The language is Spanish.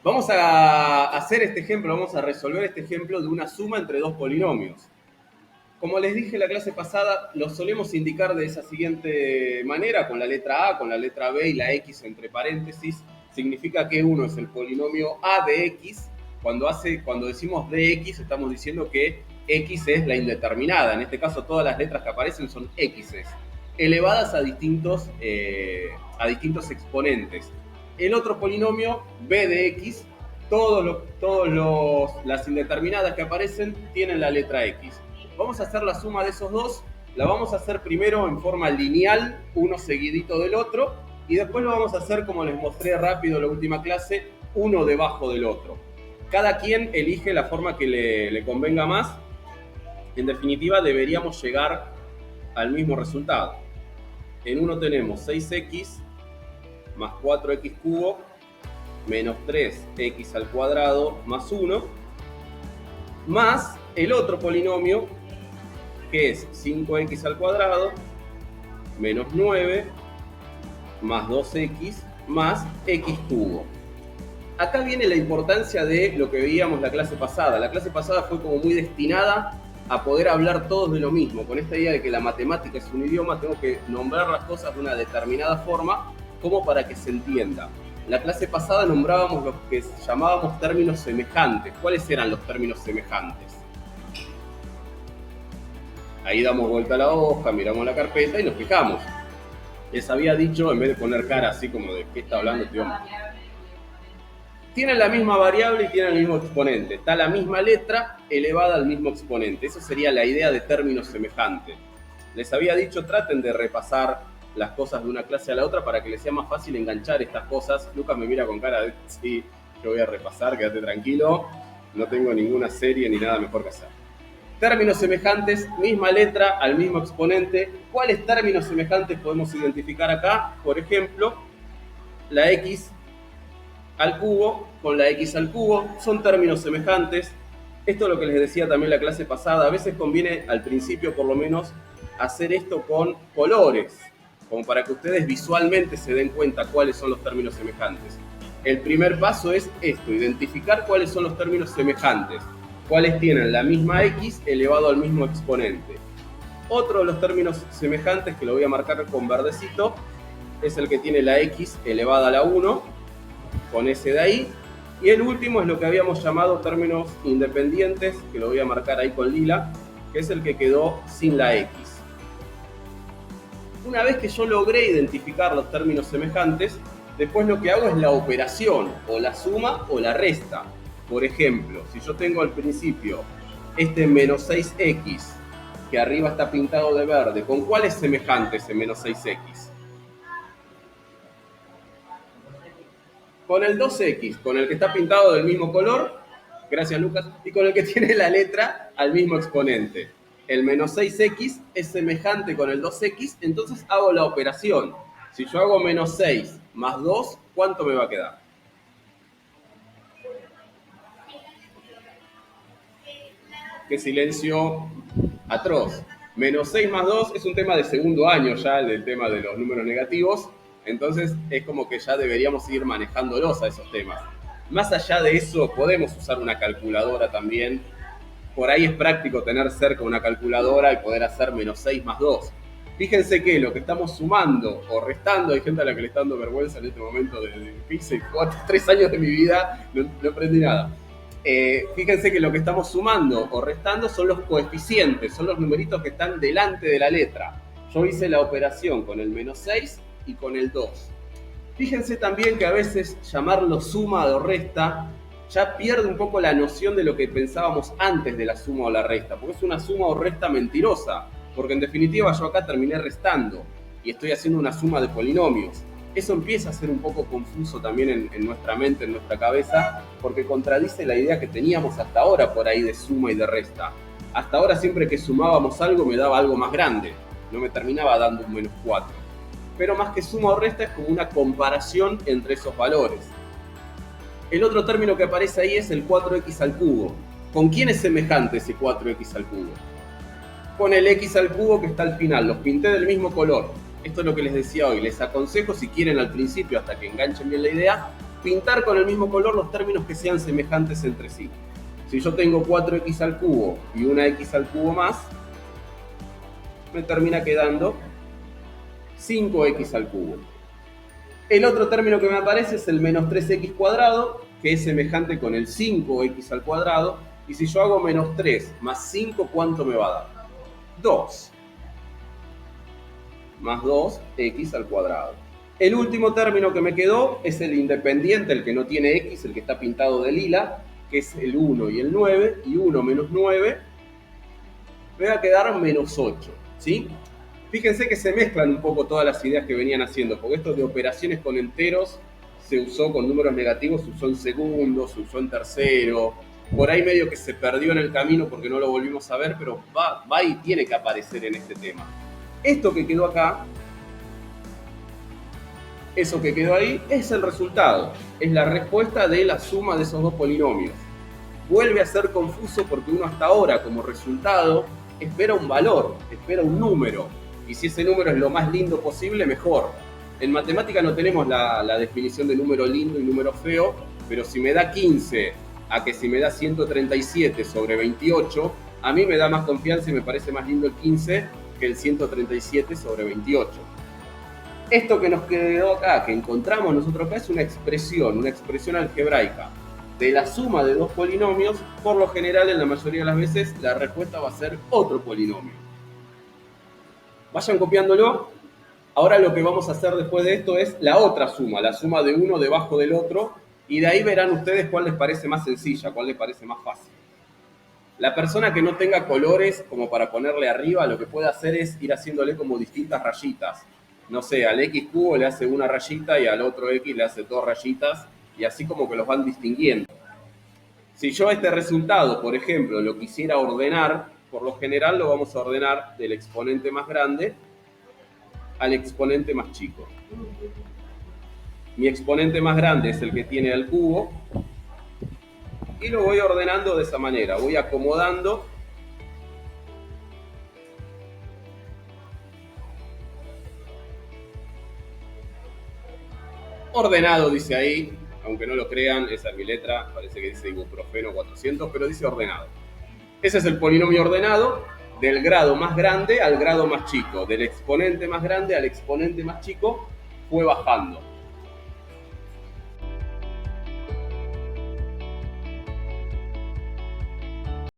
Vamos a hacer este ejemplo, vamos a resolver este ejemplo de una suma entre dos polinomios. Como les dije la clase pasada, los solemos indicar de esa siguiente manera, con la letra A, con la letra B y la X entre paréntesis. Significa que uno es el polinomio A de X. Cuando decimos de X, estamos diciendo que X es la indeterminada. En este caso, todas las letras que aparecen son X's, elevadas a distintos exponentes. El otro polinomio, B de X, todas las indeterminadas que aparecen tienen la letra X. Vamos a hacer la suma de esos dos. La vamos a hacer primero en forma lineal, uno seguidito del otro, y después lo vamos a hacer como les mostré rápido en la última clase, uno debajo del otro. Cada quien elige la forma que le convenga más. En definitiva, deberíamos llegar al mismo resultado. En uno tenemos 6x más 4x cubo menos 3x al cuadrado más 1, más el otro polinomio, que es 5x al cuadrado menos 9 más 2x más x cubo. Acá viene la importancia de lo que veíamos la clase pasada. La clase pasada fue como muy destinada a poder hablar todos de lo mismo, con esta idea de que la matemática es un idioma, tengo que nombrar las cosas de una determinada forma como para que se entienda. La clase pasada nombrábamos lo que llamábamos términos semejantes. ¿Cuáles eran los términos semejantes? Ahí damos vuelta a la hoja, miramos la carpeta y nos fijamos. Les había dicho, en vez de poner cara así como de ¿qué está hablando este hombre? Tienen la misma variable y tienen el mismo exponente. Está la misma letra elevada al mismo exponente. Eso sería la idea de términos semejantes. Les había dicho, traten de repasar las cosas de una clase a la otra para que les sea más fácil enganchar estas cosas. Lucas me mira con cara de, sí, yo voy a repasar, quédate tranquilo. No tengo ninguna serie ni nada mejor que hacer. Términos semejantes, misma letra al mismo exponente. ¿Cuáles términos semejantes podemos identificar acá? Por ejemplo, la x al cubo con la x al cubo son términos semejantes. Esto es lo que les decía también la clase pasada. A veces conviene, al principio por lo menos, hacer esto con colores, como para que ustedes visualmente se den cuenta cuáles son los términos semejantes. El primer paso es esto, identificar cuáles son los términos semejantes, cuáles tienen la misma x elevado al mismo exponente. Otro de los términos semejantes, que lo voy a marcar con verdecito, es el que tiene la x elevada a la 1, con ese de ahí. Y el último es lo que habíamos llamado términos independientes, que lo voy a marcar ahí con lila, que es el que quedó sin la x. Una vez que yo logré identificar los términos semejantes, después lo que hago es la operación, o la suma o la resta. Por ejemplo, si yo tengo al principio este menos 6x, que arriba está pintado de verde, ¿con cuál es semejante ese menos 6x? Con el 2x, con el que está pintado del mismo color, gracias Lucas, y con el que tiene la letra al mismo exponente. El menos 6x es semejante con el 2x, entonces hago la operación. Si yo hago menos 6 más 2, ¿cuánto me va a quedar? Qué silencio atroz. Menos 6 más 2 es un tema de segundo año ya, el tema de los números negativos. Entonces es como que ya deberíamos ir manejándolos a esos temas. Más allá de eso, podemos usar una calculadora también. Por ahí es práctico tener cerca una calculadora y poder hacer menos 6 más 2. Fíjense que lo que estamos sumando o restando, hay gente a la que le está dando vergüenza en este momento de hice 3 años de mi vida, no aprendí nada. Fíjense que lo que estamos sumando o restando son los coeficientes, son los numeritos que están delante de la letra. Yo hice la operación con el menos 6 y con el 2. Fíjense también que a veces llamarlo suma o resta ya pierde un poco la noción de lo que pensábamos antes de la suma o la resta, porque es una suma o resta mentirosa, porque en definitiva yo acá terminé restando y estoy haciendo una suma de polinomios. Eso empieza a ser un poco confuso también en nuestra mente, en nuestra cabeza, porque contradice la idea que teníamos hasta ahora por ahí de suma y de resta. Hasta ahora siempre que sumábamos algo me daba algo más grande, no me terminaba dando un menos 4. Pero más que suma o resta es como una comparación entre esos valores. El otro término que aparece ahí es el 4x al cubo. ¿Con quién es semejante ese 4x al cubo? Con el x al cubo que está al final, los pinté del mismo color. Esto es lo que les decía hoy, les aconsejo si quieren al principio, hasta que enganchen bien la idea, pintar con el mismo color los términos que sean semejantes entre sí. Si yo tengo 4x al cubo y una x al cubo más, me termina quedando 5x al cubo. El otro término que me aparece es el menos 3x cuadrado, que es semejante con el 5x al cuadrado. Y si yo hago menos 3 más 5, ¿cuánto me va a dar? 2. Más 2x al cuadrado. El último término que me quedó es el independiente, el que no tiene x, el que está pintado de lila, que es el 1 y el 9. Y 1 menos 9 me va a quedar menos 8. ¿Sí? Fíjense que se mezclan un poco todas las ideas que venían haciendo, porque esto de operaciones con enteros se usó con números negativos, se usó en segundo, se usó en tercero. Por ahí medio que se perdió en el camino porque no lo volvimos a ver, pero va y tiene que aparecer en este tema. Esto que quedó acá, eso que quedó ahí, es el resultado. Es la respuesta de la suma de esos dos polinomios. Vuelve a ser confuso porque uno hasta ahora, como resultado, espera un valor, espera un número. Y si ese número es lo más lindo posible, mejor. En matemática no tenemos la definición de número lindo y número feo, pero si me da 15 a que si me da 137 sobre 28, a mí me da más confianza y me parece más lindo el 15 que el 137 sobre 28. Esto que nos quedó acá, que encontramos nosotros acá, es una expresión algebraica de la suma de dos polinomios. Por lo general, en la mayoría de las veces, la respuesta va a ser otro polinomio. Vayan copiándolo. Ahora lo que vamos a hacer después de esto es la otra suma, la suma de uno debajo del otro, y de ahí verán ustedes cuál les parece más sencilla, cuál les parece más fácil. La persona que no tenga colores como para ponerle arriba, lo que puede hacer es ir haciéndole como distintas rayitas. No sé, al x cubo le hace una rayita y al otro x le hace dos rayitas, y así como que los van distinguiendo. Si yo este resultado, por ejemplo, lo quisiera ordenar, por lo general lo vamos a ordenar del exponente más grande al exponente más chico. Mi exponente más grande es el que tiene al cubo, y lo voy ordenando de esa manera, voy acomodando ordenado, dice ahí, aunque no lo crean, esa es mi letra, parece que dice ibuprofeno 400, pero dice ordenado. Ese es el polinomio ordenado del grado más grande al grado más chico, del exponente más grande al exponente más chico, fue bajando.